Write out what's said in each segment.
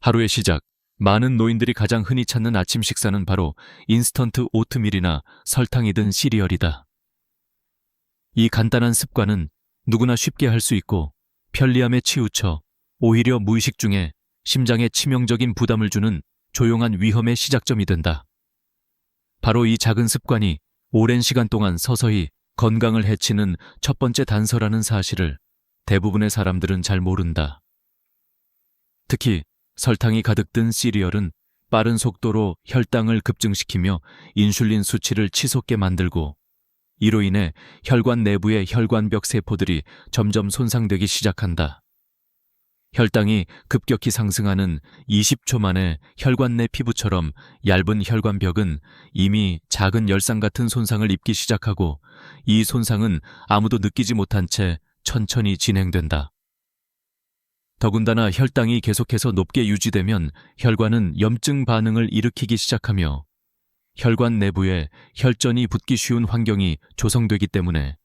하루의 시작, 많은 노인들이 가장 흔히 찾는 아침 식사는 바로 인스턴트 오트밀이나 설탕이 든 시리얼이다. 이 간단한 습관은 누구나 쉽게 할 수 있고 편리함에 치우쳐 오히려 무의식 중에 심장에 치명적인 부담을 주는 조용한 위험의 시작점이 된다. 바로 이 작은 습관이 오랜 시간 동안 서서히 건강을 해치는 첫 번째 단서라는 사실을 대부분의 사람들은 잘 모른다. 특히 설탕이 가득 든 시리얼은 빠른 속도로 혈당을 급증시키며 인슐린 수치를 치솟게 만들고 이로 인해 혈관 내부의 혈관벽 세포들이 점점 손상되기 시작한다. 혈당이 급격히 상승하는 20초 만에 혈관 내 피부처럼 얇은 혈관벽은 이미 작은 열상 같은 손상을 입기 시작하고 이 손상은 아무도 느끼지 못한 채 천천히 진행된다. 더군다나 혈당이 계속해서 높게 유지되면 혈관은 염증 반응을 일으키기 시작하며 혈관 내부에 혈전이 붙기 쉬운 환경이 조성되기 때문에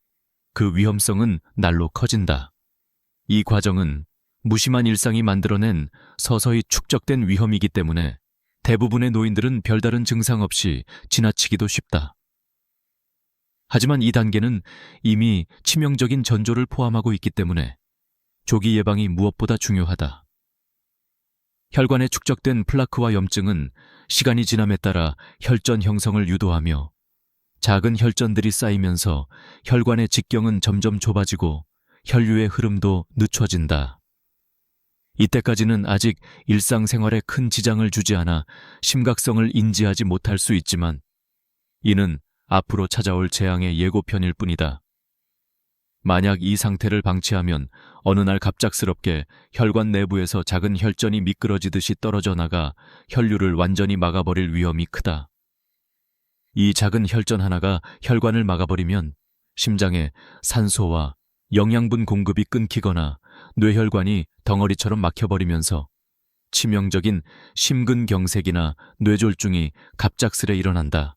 그 위험성은 날로 커진다. 이 과정은 무심한 일상이 만들어낸 서서히 축적된 위험이기 때문에 대부분의 노인들은 별다른 증상 없이 지나치기도 쉽다. 하지만 이 단계는 이미 치명적인 전조를 포함하고 있기 때문에 조기 예방이 무엇보다 중요하다. 혈관에 축적된 플라크와 염증은 시간이 지남에 따라 혈전 형성을 유도하며 작은 혈전들이 쌓이면서 혈관의 직경은 점점 좁아지고 혈류의 흐름도 늦춰진다. 이때까지는 아직 일상생활에 큰 지장을 주지 않아 심각성을 인지하지 못할 수 있지만 이는 앞으로 찾아올 재앙의 예고편일 뿐이다. 만약 이 상태를 방치하면 어느 날 갑작스럽게 혈관 내부에서 작은 혈전이 미끄러지듯이 떨어져 나가 혈류를 완전히 막아버릴 위험이 크다. 이 작은 혈전 하나가 혈관을 막아버리면 심장에 산소와 영양분 공급이 끊기거나 뇌혈관이 덩어리처럼 막혀버리면서 치명적인 심근경색이나 뇌졸중이 갑작스레 일어난다.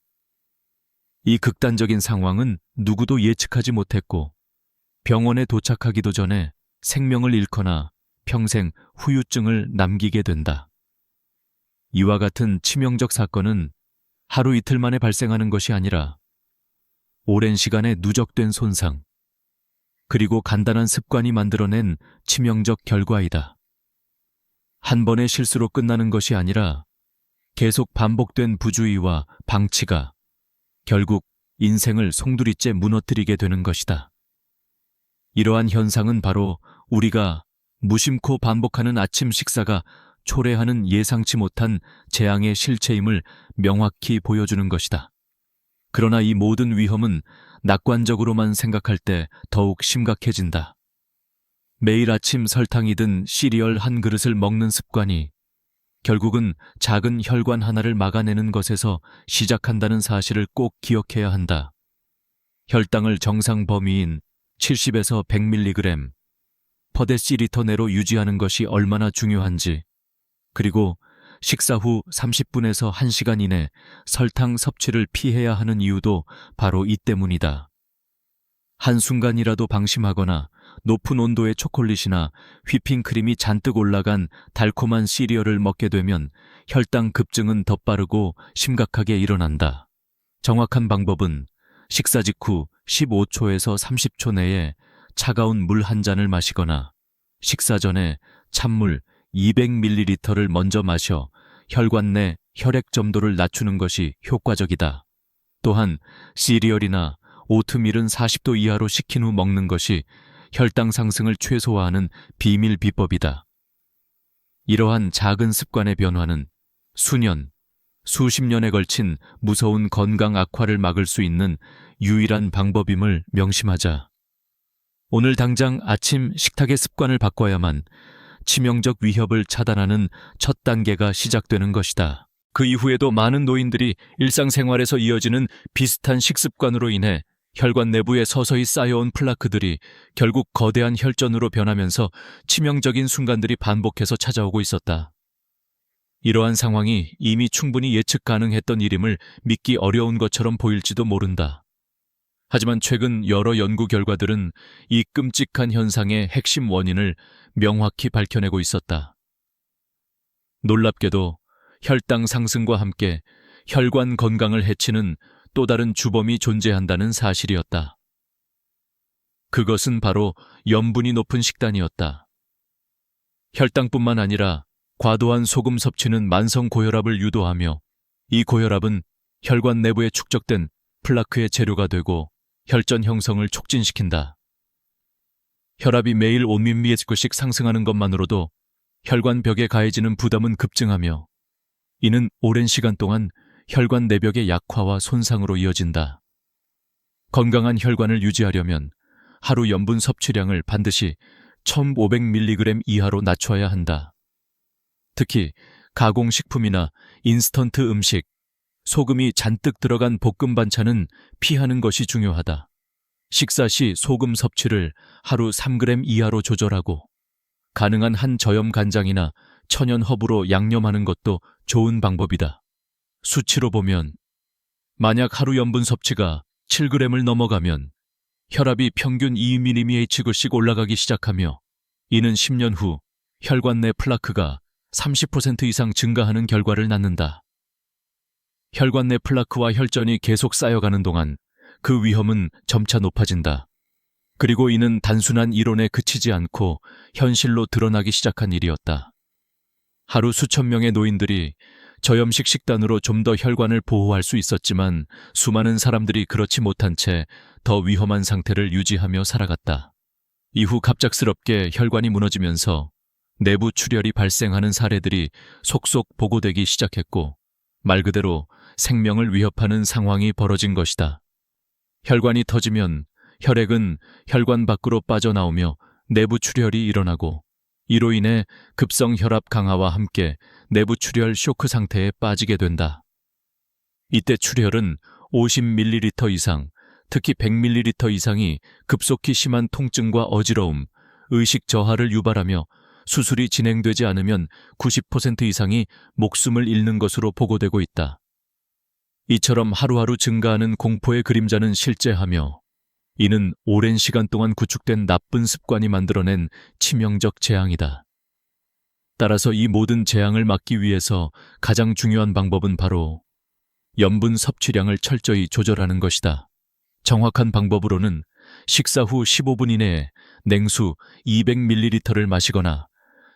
이 극단적인 상황은 누구도 예측하지 못했고 병원에 도착하기도 전에 생명을 잃거나 평생 후유증을 남기게 된다. 이와 같은 치명적 사건은 하루 이틀 만에 발생하는 것이 아니라 오랜 시간의 누적된 손상, 그리고 간단한 습관이 만들어낸 치명적 결과이다. 한 번의 실수로 끝나는 것이 아니라 계속 반복된 부주의와 방치가 결국 인생을 송두리째 무너뜨리게 되는 것이다. 이러한 현상은 바로 우리가 무심코 반복하는 아침 식사가 초래하는 예상치 못한 재앙의 실체임을 명확히 보여주는 것이다. 그러나 이 모든 위험은 낙관적으로만 생각할 때 더욱 심각해진다. 매일 아침 설탕이 든 시리얼 한 그릇을 먹는 습관이 결국은 작은 혈관 하나를 막아내는 것에서 시작한다는 사실을 꼭 기억해야 한다. 혈당을 정상 범위인 70에서 100mg 퍼데시리터 내로 유지하는 것이 얼마나 중요한지, 그리고 식사 후 30분에서 1시간 이내 설탕 섭취를 피해야 하는 이유도 바로 이 때문이다. 한순간이라도 방심하거나 높은 온도의 초콜릿이나 휘핑크림이 잔뜩 올라간 달콤한 시리얼을 먹게 되면 혈당 급증은 더 빠르고 심각하게 일어난다. 정확한 방법은 식사 직후 15초에서 30초 내에 차가운 물 한 잔을 마시거나 식사 전에 찬물 200ml를 먼저 마셔 혈관 내 혈액 점도를 낮추는 것이 효과적이다. 또한 시리얼이나 오트밀은 40도 이하로 식힌 후 먹는 것이 혈당 상승을 최소화하는 비밀 비법이다. 이러한 작은 습관의 변화는 수년, 수십 년에 걸친 무서운 건강 악화를 막을 수 있는 유일한 방법임을 명심하자. 오늘 당장 아침 식탁의 습관을 바꿔야만 치명적 위협을 차단하는 첫 단계가 시작되는 것이다. 그 이후에도 많은 노인들이 일상생활에서 이어지는 비슷한 식습관으로 인해 혈관 내부에 서서히 쌓여온 플라크들이 결국 거대한 혈전으로 변하면서 치명적인 순간들이 반복해서 찾아오고 있었다. 이러한 상황이 이미 충분히 예측 가능했던 일임을 믿기 어려운 것처럼 보일지도 모른다. 하지만 최근 여러 연구 결과들은 이 끔찍한 현상의 핵심 원인을 명확히 밝혀내고 있었다. 놀랍게도 혈당 상승과 함께 혈관 건강을 해치는 또 다른 주범이 존재한다는 사실이었다. 그것은 바로 염분이 높은 식단이었다. 혈당뿐만 아니라 과도한 소금 섭취는 만성 고혈압을 유도하며 이 고혈압은 혈관 내부에 축적된 플라크의 재료가 되고 혈전 형성을 촉진시킨다. 혈압이 매일 5mm씩 상승하는 것만으로도 혈관 벽에 가해지는 부담은 급증하며 이는 오랜 시간 동안 혈관 내벽의 약화와 손상으로 이어진다. 건강한 혈관을 유지하려면 하루 염분 섭취량을 반드시 1500mg 이하로 낮춰야 한다. 특히 가공식품이나 인스턴트 음식, 소금이 잔뜩 들어간 볶음 반찬은 피하는 것이 중요하다. 식사 시 소금 섭취를 하루 3g 이하로 조절하고 가능한 한 저염 간장이나 천연 허브로 양념하는 것도 좋은 방법이다. 수치로 보면 만약 하루 염분 섭취가 7g을 넘어가면 혈압이 평균 2mmHg씩 올라가기 시작하며 이는 10년 후 혈관 내 플라크가 30% 이상 증가하는 결과를 낳는다. 혈관 내 플라크와 혈전이 계속 쌓여가는 동안 그 위험은 점차 높아진다. 그리고 이는 단순한 이론에 그치지 않고 현실로 드러나기 시작한 일이었다. 하루 수천 명의 노인들이 저염식 식단으로 좀 더 혈관을 보호할 수 있었지만 수많은 사람들이 그렇지 못한 채 더 위험한 상태를 유지하며 살아갔다. 이후 갑작스럽게 혈관이 무너지면서 내부 출혈이 발생하는 사례들이 속속 보고되기 시작했고 말 그대로 생명을 위협하는 상황이 벌어진 것이다. 혈관이 터지면 혈액은 혈관 밖으로 빠져나오며 내부 출혈이 일어나고 이로 인해 급성 혈압 강화와 함께 내부 출혈 쇼크 상태에 빠지게 된다. 이때 출혈은 50ml 이상, 특히 100ml 이상이 급속히 심한 통증과 어지러움, 의식 저하를 유발하며 수술이 진행되지 않으면 90% 이상이 목숨을 잃는 것으로 보고되고 있다. 이처럼 하루하루 증가하는 공포의 그림자는 실제하며 이는 오랜 시간 동안 구축된 나쁜 습관이 만들어낸 치명적 재앙이다. 따라서 이 모든 재앙을 막기 위해서 가장 중요한 방법은 바로 염분 섭취량을 철저히 조절하는 것이다. 정확한 방법으로는 식사 후 15분 이내에 냉수 200ml를 마시거나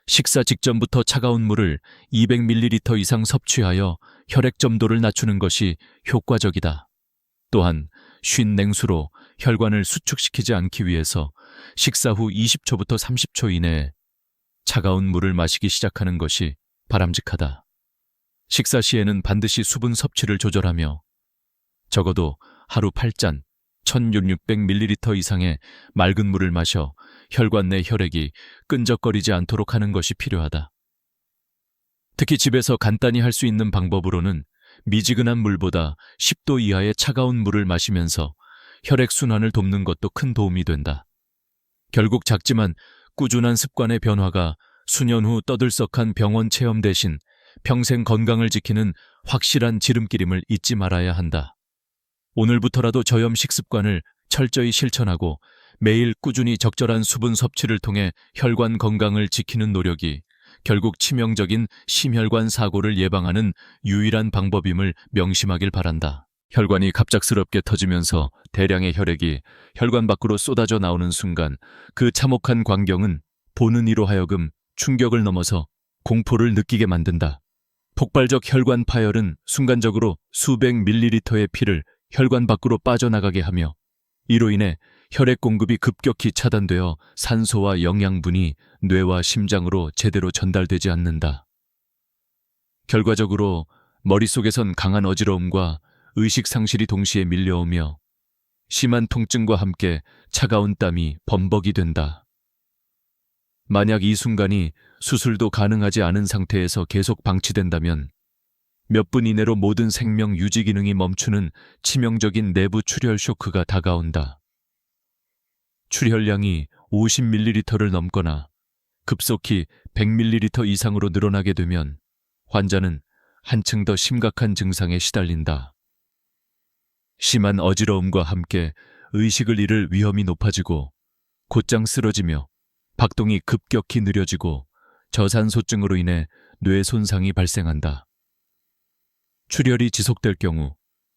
식사 직전부터 차가운 물을 200ml 이상 섭취하여 혈액 점도를 낮추는 것이 효과적이다. 또한 쉰 냉수로 혈관을 수축시키지 않기 위해서 식사 후 20초부터 30초 이내에 차가운 물을 마시기 시작하는 것이 바람직하다. 식사 시에는 반드시 수분 섭취를 조절하며 적어도 하루 8잔 1600ml 이상의 맑은 물을 마셔 혈관 내 혈액이 끈적거리지 않도록 하는 것이 필요하다. 특히 집에서 간단히 할 수 있는 방법으로는 미지근한 물보다 10도 이하의 차가운 물을 마시면서 혈액 순환을 돕는 것도 큰 도움이 된다. 결국 작지만 꾸준한 습관의 변화가 수년 후 떠들썩한 병원 체험 대신 평생 건강을 지키는 확실한 지름길임을 잊지 말아야 한다. 오늘부터라도 저염식 습관을 철저히 실천하고 매일 꾸준히 적절한 수분 섭취를 통해 혈관 건강을 지키는 노력이 결국 치명적인 심혈관 사고를 예방하는 유일한 방법임을 명심하길 바란다. 혈관이 갑작스럽게 터지면서 대량의 혈액이 혈관 밖으로 쏟아져 나오는 순간 그 참혹한 광경은 보는 이로 하여금 충격을 넘어서 공포를 느끼게 만든다. 폭발적 혈관 파열은 순간적으로 수백 밀리리터의 피를 혈관 밖으로 빠져나가게 하며 이로 인해 혈액 공급이 급격히 차단되어 산소와 영양분이 뇌와 심장으로 제대로 전달되지 않는다. 결과적으로 머릿속에선 강한 어지러움과 의식 상실이 동시에 밀려오며 심한 통증과 함께 차가운 땀이 범벅이 된다. 만약 이 순간이 수술도 가능하지 않은 상태에서 계속 방치된다면 몇 분 이내로 모든 생명 유지 기능이 멈추는 치명적인 내부 출혈 쇼크가 다가온다. 출혈량이 50ml를 넘거나 급속히 100ml 이상으로 늘어나게 되면 환자는 한층 더 심각한 증상에 시달린다. 심한 어지러움과 함께 의식을 잃을 위험이 높아지고 곧장 쓰러지며 박동이 급격히 느려지고 저산소증으로 인해 뇌 손상이 발생한다. 출혈이 지속될 경우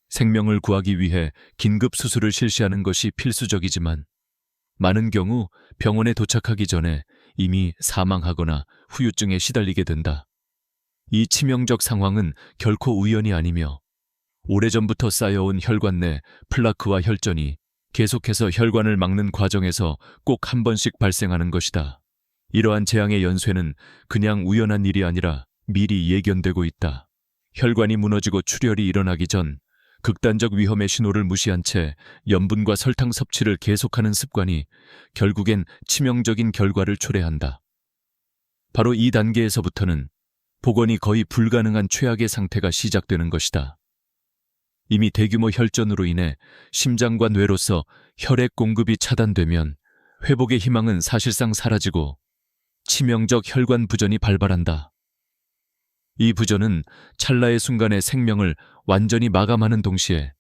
생명을 구하기 위해 긴급 수술을 실시하는 것이 필수적이지만 많은 경우 병원에 도착하기 전에 이미 사망하거나 후유증에 시달리게 된다. 이 치명적 상황은 결코 우연이 아니며 오래전부터 쌓여온 혈관 내 플라크와 혈전이 계속해서 혈관을 막는 과정에서 꼭 한 번씩 발생하는 것이다. 이러한 재앙의 연쇄는 그냥 우연한 일이 아니라 미리 예견되고 있다. 혈관이 무너지고 출혈이 일어나기 전 극단적 위험의 신호를 무시한 채 염분과 설탕 섭취를 계속하는 습관이 결국엔 치명적인 결과를 초래한다. 바로 이 단계에서부터는 복원이 거의 불가능한 최악의 상태가 시작되는 것이다. 이미 대규모 혈전으로 인해 심장과 뇌로서 혈액 공급이 차단되면 회복의 희망은 사실상 사라지고 치명적 혈관 부전이 발발한다. 이 부전은 찰나의 순간에 생명을 완전히 마감하는 동시에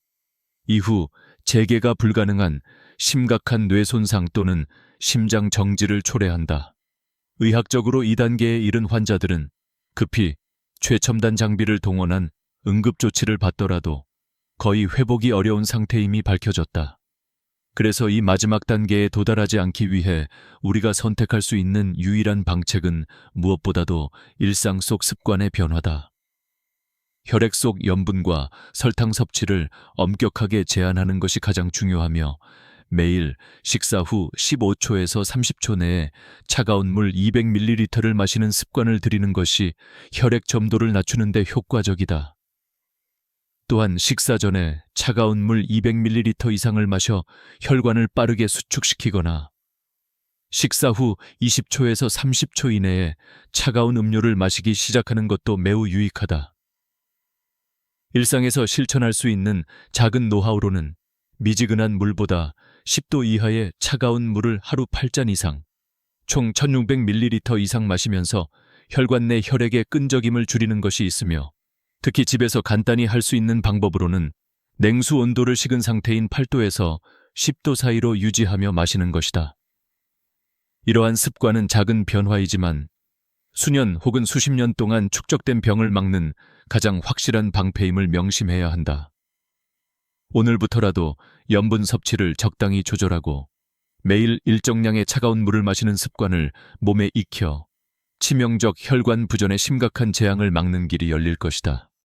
이후 재개가 불가능한 심각한 뇌 손상 또는 심장 정지를 초래한다. 의학적으로 이 단계에 이른 환자들은 급히 최첨단 장비를 동원한 응급조치를 받더라도 거의 회복이 어려운 상태임이 밝혀졌다. 그래서 이 마지막 단계에 도달하지 않기 위해 우리가 선택할 수 있는 유일한 방책은 무엇보다도 일상 속 습관의 변화다. 혈액 속 염분과 설탕 섭취를 엄격하게 제한하는 것이 가장 중요하며 매일 식사 후 15초에서 30초 내에 차가운 물 200ml를 마시는 습관을 들이는 것이 혈액 점도를 낮추는 데 효과적이다. 또한 식사 전에 차가운 물 200ml 이상을 마셔 혈관을 빠르게 수축시키거나 식사 후 20초에서 30초 이내에 차가운 음료를 마시기 시작하는 것도 매우 유익하다. 일상에서 실천할 수 있는 작은 노하우로는 미지근한 물보다 10도 이하의 차가운 물을 하루 8잔 이상, 총 1600ml 이상 마시면서 혈관 내 혈액의 끈적임을 줄이는 것이 있으며 특히 집에서 간단히 할 수 있는 방법으로는 냉수 온도를 식은 상태인 8도에서 10도 사이로 유지하며 마시는 것이다. 이러한 습관은 작은 변화이지만 수년 혹은 수십 년 동안 축적된 병을 막는 가장 확실한 방패임을 명심해야 한다. 오늘부터라도 염분 섭취를 적당히 조절하고 매일 일정량의 차가운 물을 마시는 습관을 몸에 익혀 치명적 혈관 부전의 심각한 재앙을 막는 길이 열릴 것이다.